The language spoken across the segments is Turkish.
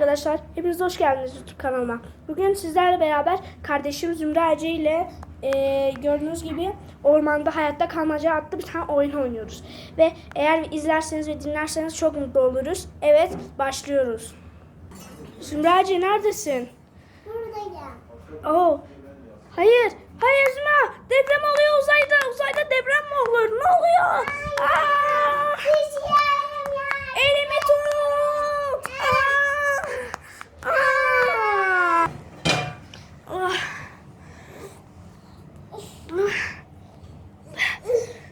arkadaşlar, hepiniz hoş geldiniz YouTube kanalıma. Bugün sizlerle beraber kardeşim Zümra Ece ile gördüğünüz gibi ormanda hayatta kalmaca adlı bir tane oyun oynuyoruz. Ve eğer izlerseniz ve dinlerseniz çok mutlu oluruz. Evet, başlıyoruz. Zümra Ece neredesin? Buradayım. Oo, hayır, hayır Zümra, deprem oluyor uzayda. Uzayda deprem mi olur? Ne oluyor? Aa! Elimi tut! Aa! Aa! Ah!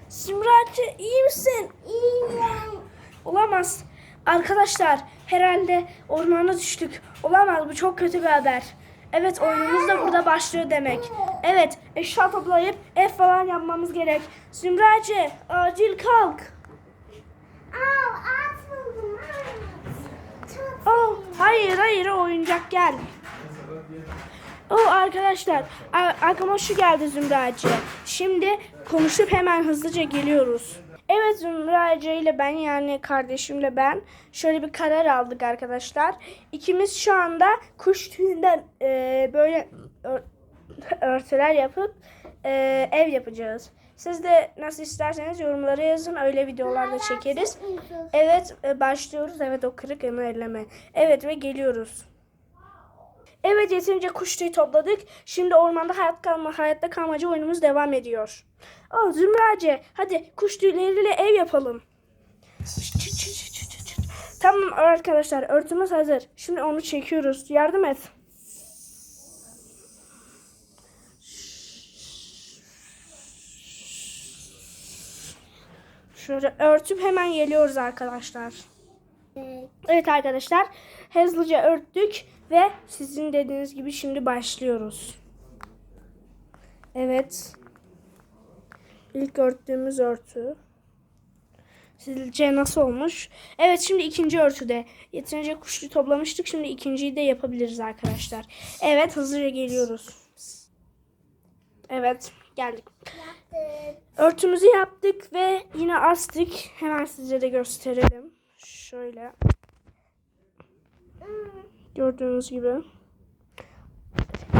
Zümracı iyi misin? İyiyim. Olamaz. Arkadaşlar herhalde ormana düştük. Olamaz, bu çok kötü bir haber. Evet, oyunumuz da burada başlıyor demek. Evet, eşya toplayıp ev falan yapmamız gerek. Zümracı acil kalk. At buldum. Çok Oh, hayır oyuncak gel. Oh arkadaşlar, aklıma şu geldi Zümracı. Şimdi konuşup hemen hızlıca geliyoruz. Evet, Zümracı ile ben, yani kardeşimle ben şöyle bir karar aldık arkadaşlar. İkimiz şu anda kuş tüyünden böyle örtüler yapıp ev yapacağız. Siz de nasıl isterseniz yorumlara yazın, öyle videolar da çekeriz. Evet, başlıyoruz. Evet, o kırık yanı elleme. Evet ve geliyoruz. Evet, yeterince kuş tüyü topladık. Şimdi ormanda hayatta kalmaca oyunumuz devam ediyor. Oh Zümracı, hadi kuş tüyleriyle ev yapalım. Tamam arkadaşlar, örtümüz hazır. Şimdi onu çekiyoruz. Yardım et. Şöyle örtüp hemen geliyoruz arkadaşlar. Evet arkadaşlar, hızlıca örttük ve sizin dediğiniz gibi şimdi başlıyoruz. Evet. İlk örttüğümüz örtü. Sizce nasıl olmuş? Evet, şimdi ikinci örtüde. Yeterince kuşlu toplamıştık. Şimdi ikinciyi de yapabiliriz arkadaşlar. Evet, hızlıca geliyoruz. Evet, geldik. Örtümüzü yaptık ve yine astık. Hemen size de gösterelim. Şöyle. Gördüğünüz gibi.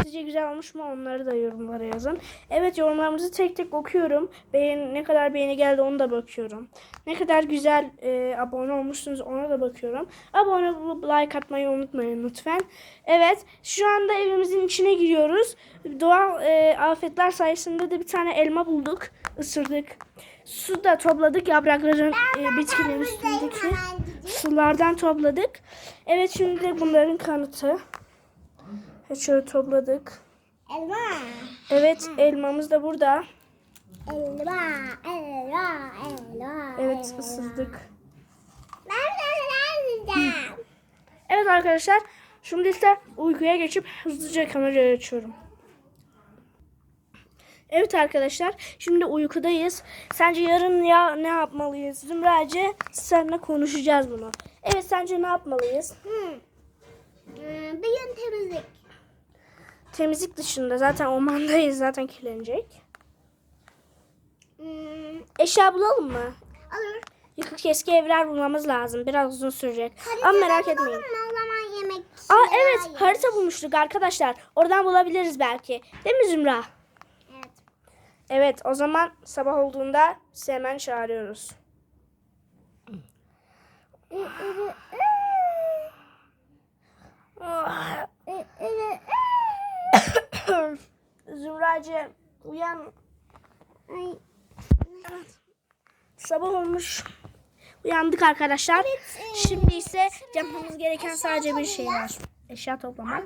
Sizce güzel olmuş mu? Onları da yorumlara yazın. Evet, yorumlarımızı tek tek okuyorum. Ne kadar beğeni geldi ona da bakıyorum. Ne kadar güzel abone olmuşsunuz ona da bakıyorum. Abone olup like atmayı unutmayın lütfen. Evet, şu anda evimizin içine giriyoruz. Doğal afetler sayesinde de bir tane elma bulduk. Isırdık. Su da topladık, yaprakların bitkilerin üstündeki sulardan topladık. Evet, şimdi de bunların kanıtı. Şöyle topladık. Elma. Evet, elmamız da burada. Elma. Evet, ısırdık. Ben Evet arkadaşlar, şimdi ise uykuya geçip hızlıca kamerayı açıyorum. Evet arkadaşlar, şimdi uykudayız. Sence yarın ne yapmalıyız? Zümracı, seninle konuşacağız bunu. Evet, sence ne yapmalıyız? Bir gün temizlik. Temizlik dışında zaten ormandayız, zaten kirlenecek. Eşya bulalım mı? Olur. Yıkık eski evler bulmamız lazım. Biraz uzun sürecek. Ama merak etmeyin. O zaman yemek. Evet, harita bulmuştuk arkadaşlar. Oradan bulabiliriz belki. Değil mi Zümra? Evet. Evet, o zaman sabah olduğunda sizi hemen çağırıyoruz. Zümracı, uyan. Evet. Sabah olmuş. Uyandık arkadaşlar. Şimdi ise yapmamız gereken sadece bir şey var. Eşya toplamak.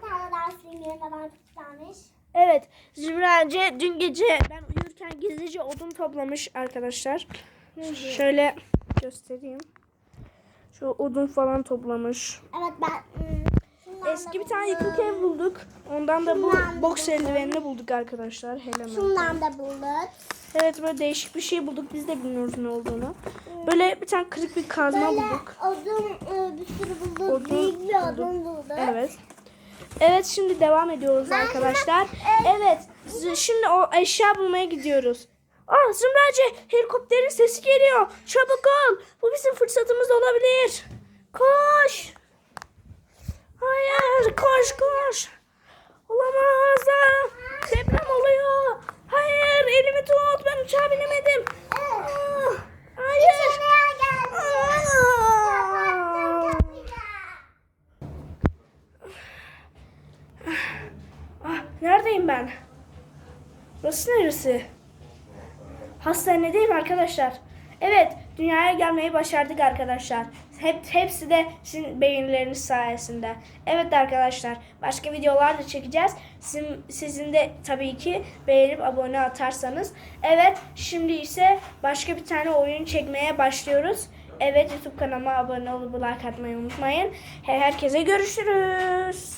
Evet, Zümracı dün gece ben uyurken gizlice odun toplamış arkadaşlar. Şöyle göstereyim. Şu odun falan toplamış. Evet, ben Eski bir tane yıkık ev bulduk. Ondan da bu boks eldivenini bulduk arkadaşlar. şundan da bulduk. Evet, böyle değişik bir şey bulduk. Biz de bilmiyoruz ne olduğunu. Böyle bir tane kırık bir kazma bulduk. Odun bir sürü bulduk. Büyük bir odun bulduk. Evet. Evet, şimdi devam ediyoruz arkadaşlar. Evet, şimdi o eşya bulmaya gidiyoruz. Zümracı, helikopterin sesi geliyor. Çabuk ol. Bu bizim fırsatımız olabilir. Koş. Hayır. koş koş. Olamaz da. Deprem oluyor. Hayır elimi tut. Ben uçağa binemedim. Hayır. Neredeyim ben? Burası neresi? Hastanedeyim arkadaşlar. Evet, dünyaya gelmeyi başardık arkadaşlar. Hepsi de sizin beğenileriniz sayesinde. Evet arkadaşlar, başka videolar da çekeceğiz. Sizin de tabii ki beğenip abone atarsanız. Evet, şimdi ise başka bir tane oyun çekmeye başlıyoruz. Evet, YouTube kanalıma abone olup like atmayı unutmayın. Herkese görüşürüz.